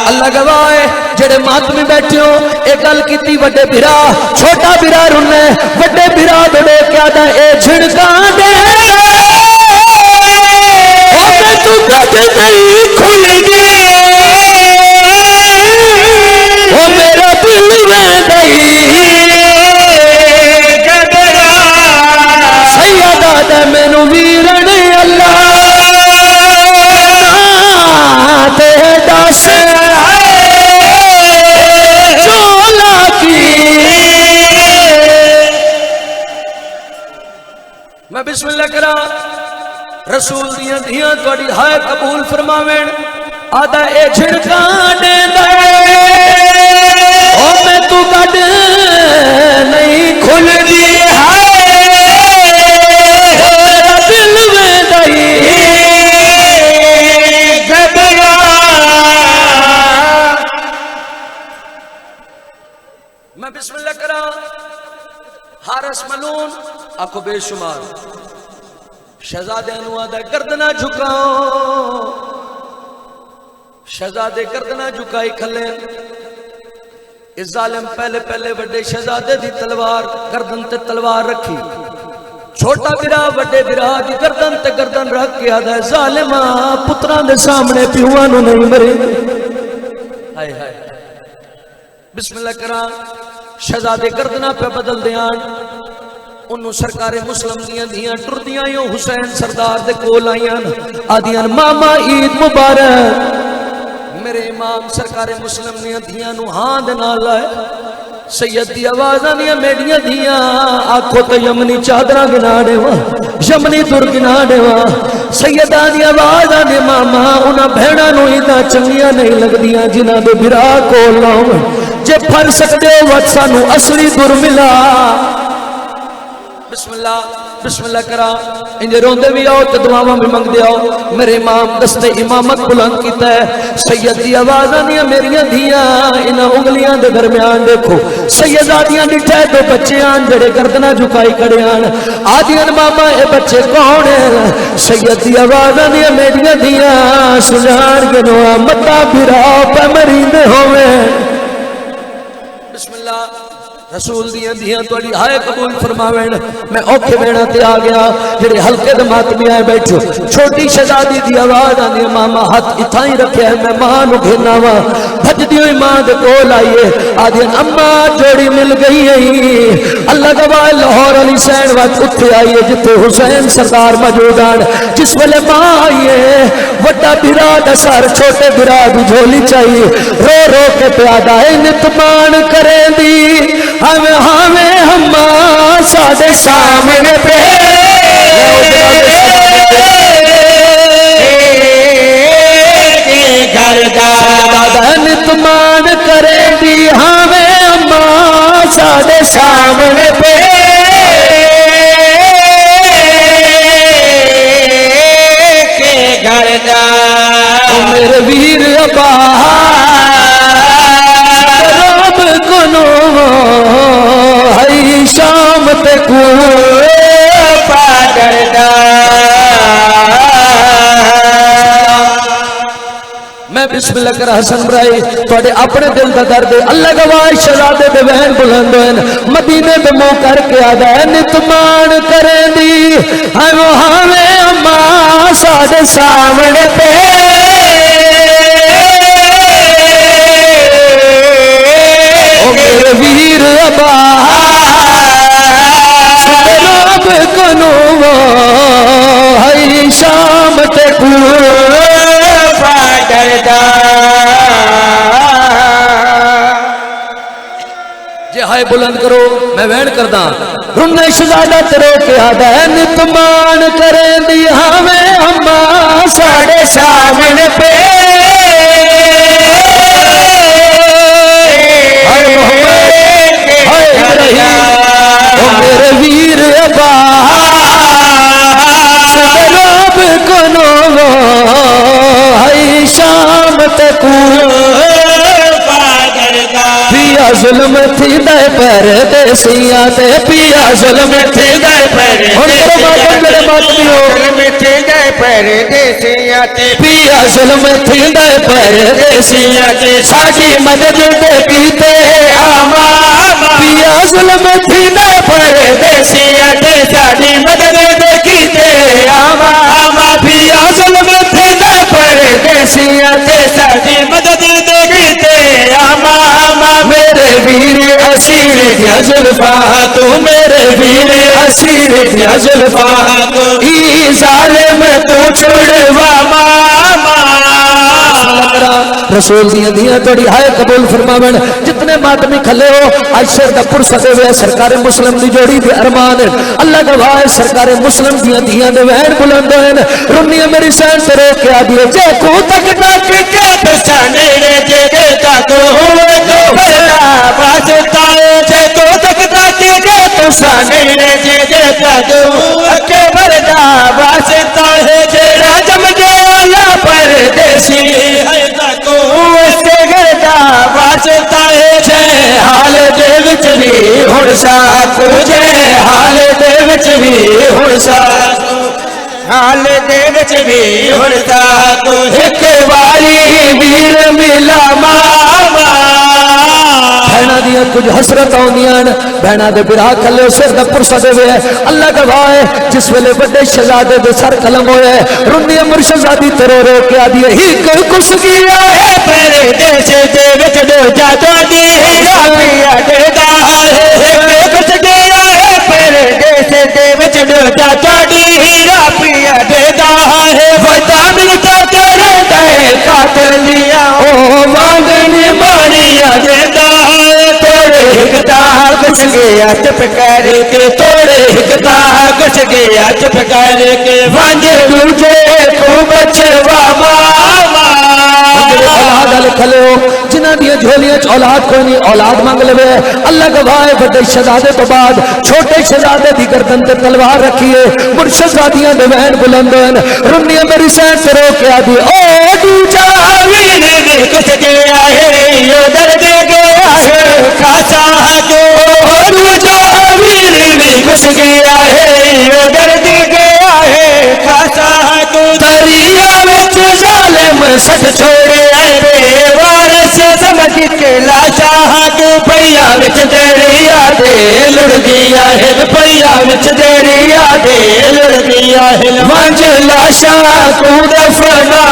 اللہ گواہ جڑے ماتمی بیٹھے ہو ایک گل کیتی وڈے بھرا چھوٹا بھرا رونے وڈے بھرا دوڑے کیا دا اے جھڑکا دے ہمیں تو کد نہیں کھل گئے وہ میرا دل میں دئی گدرا سیدہ دے مینو ویرن اللہ تے دس چولا کی میں بسم اللہ کرا رسول دیاں دیاں توڑی ہائے قبول فرماویں آدھا اے جھڑکاں دے دے او میں تو کڈ نہیں کھل دی میرا دل میں دئی گدرا میں بسم اللہ کرا حارس ملعون آنکھوں بے شمار شہزادے انوادہ گردنا جھکاؤ شہزادے گردنا جھکائی کھلے اس ظالم پہلے بڑے شہزادے دی تلوار گردن تے تلوار رکھی چھوٹا برا بڑے برا دی گردن تے گردن رکھ کے آدھا ہے ظالمہ پتران دے سامنے پیوانو نہیں مرے ہائے ہائے بسم اللہ کرا شہزادے گردنا پہ بدل دیان انہوں سرکار مسلم دیاں دیاں ٹر دیاں یوں حسین سردار دے کول آئیاں آدیاں ماما عید مبارک میرے امام سرکار مسلم دیاں دیاں نو ہاں دے نال لائے سید دی آوازاں دیاں میڈیاں دیاں آنکھوں تو یمنی چادرہ گنا دے وا یمنی در گنا دے وا سیدہ دی آوازاں دے ماما انہاں بھیڑاں نو ایداں چنگیاں نہیں لگ دیاں جنہاں دے بھرا کول لاؤ جے پھر سکتے ہو وقت سانو اصلی در ملا بسم اللہ کرا انجھے روندے بھی آؤ تو دعاواں بھی منگ دے آؤ میرے امام دستے امامت بلند کیتا ہے سید دی آوازاں دیاں میریاں دیاں انہاں انگلیاں دے درمیان دیکھو سیدہ دیاں ڈٹھے دو بچے آن جڑے گردنہ جھکائی کڑے آن آدیاں ماما اے بچے کون ہیں سید دی آوازاں دیاں میریاں دیاں سجان گنوا متا بھراؤ پہ مریندے ہوئے بسم اللہ رسول دیاں دیاں توڑی ہائے قبول فرماوین میں اوکھے بیڑا تے آ گیا جڑے ہلکے دمات میں آئے بیٹھو چھوٹی شہزادی دی آواز آنے ماما ہاتھ اتھائی رکھے ہیں میں ماں نو گھرنا وا بھج دیو ماں دے کول آئیے آدھین اماں جوڑی مل گئی ہے اللہ گواہ لاہور علی سین وقت اٹھے آئیے جتے حسین سردار موجودان جس والے ماں آئیے وڈا براد سار چھوٹے براد جھولی چاہیے رو رو کے پیادہ نتمان کریں دی ہمیں ہما سادے سامنے پہ نتمان کریں دی ہمیں ہما سادے سامنے پہ میرے ویر ابا رب کنو ہئی شام تے کو پاگڑدا میں بسم اللہ کر حسن برائی توڑے اپنے دل دا درد اللہ گواہ شہزادے دے بہن بلند ہوئن مدینے دے منہ کر کے آدھا ہے نتمان کریں دی ہمیں اماں سادے سامنے پہ او میرے ویر ابا رب کنو ہئی شام تے کو جے ہائے بلند کرو میں وین کردہ رنے شہزادہ ترو کے آدھا ہے نتمان کریں دی ہمیں اماں ساڑے سامنے پہ ہائے محمد ہائے ابراہیم او میرے ویر ابا رب کنو ہئی شام تک پیا ظلم تھی دے پردیسیاں تے پیا ظلم تھی دے پردیسیاں تے پیا ظلم تھی دے پردیسیاں تے ساجی مدد دے کیتے آما پیا ظلم تھی دے پردیسیاں تے ساجی مدد دے کیتے آما پیا ظلم تھی دے پردیسیاں تے ساجی مدد دے کیتے آما میرے ویر اسیر دیا زلفاں تو میرے ویر اسیر دیا زلفاں تو ای ظالم تو چھڑوا ماما رسول دیاں دیاں توڑی ہائے قبول فرماون جتنے ماتمی کھلے ہو آج شیر دا پرسکے ہوئے سرکار مسلم دی جوڑی دی ارمان اللہ گواہ سرکار مسلم دیاں دیاں دے وین بلند ہوئن رنیاں میری سین سے رو کے آدھیے جے کو تک تک کے پسانے رے جے دیتا تو ہوئے تو بلا باستا ہے جے کو تک تک کے پسانے رے جے دیتا تو اکے بردہ باستا ہے جے راجم جے اللہ پردیسی ہے تکو اسے گردہ باستا ہے جے حال دے وچ بھی ہن ساکو جے حال دے وچ بھی ہن ساکو حال دے وچ بھی ہن ساکو ایک واری ویر ملا ماما بہنا دیا کچھ حسرت آؤندیاں بہنا دے برا کھلے سر دا پرسا دے ہوئے اللہ گواہ ہے جس ویلے بڑے شہزادے دے سر قلم ہوئے رندی مرشدزادی ترو رو کے آدھی ہی کچھ گیا ہے پہلے دیش دے وچ دو جاتا دی رابیا دے دا ہے کچھ گیا ہے پہلے دیش دے وچ دو جاتا دی رابیا دے دا ہے ودا ملتا کرے دے قاتل لیا او مانگنی مانیا دے دا توڑے ہکتا کچھ گیا چپ کر کے توڑے ہکتا کچھ گیا چپ کر کے وانجے دوجے کو بچوا ماما اولاد والے کھلے ہو جنہ دیا جھولیاں اولاد کوئی نہیں اولاد مانگ لے اللہ گواہ بڑے شہزادے تو بعد چھوٹے شہزادے دی گردن تے تلوار رکھیے مرشدزادیاں دے وین بلندن رنیاں میری سین سے رو کے آدھی او دوجا وین میں کچھ گیا ہے یو درد گیا ہے خاصا تو دوجا وین میں کچھ گیا ہے یو درد گیا ہے خاصا تو دریا وچ ظالم سٹ چھوڑے اے وارث سمجھ کے لاشا تو پیا وچ دریا دے لڑ گیا ہے پیا وچ دریا دے لڑ گیا ہے منج لاشا تو دفنا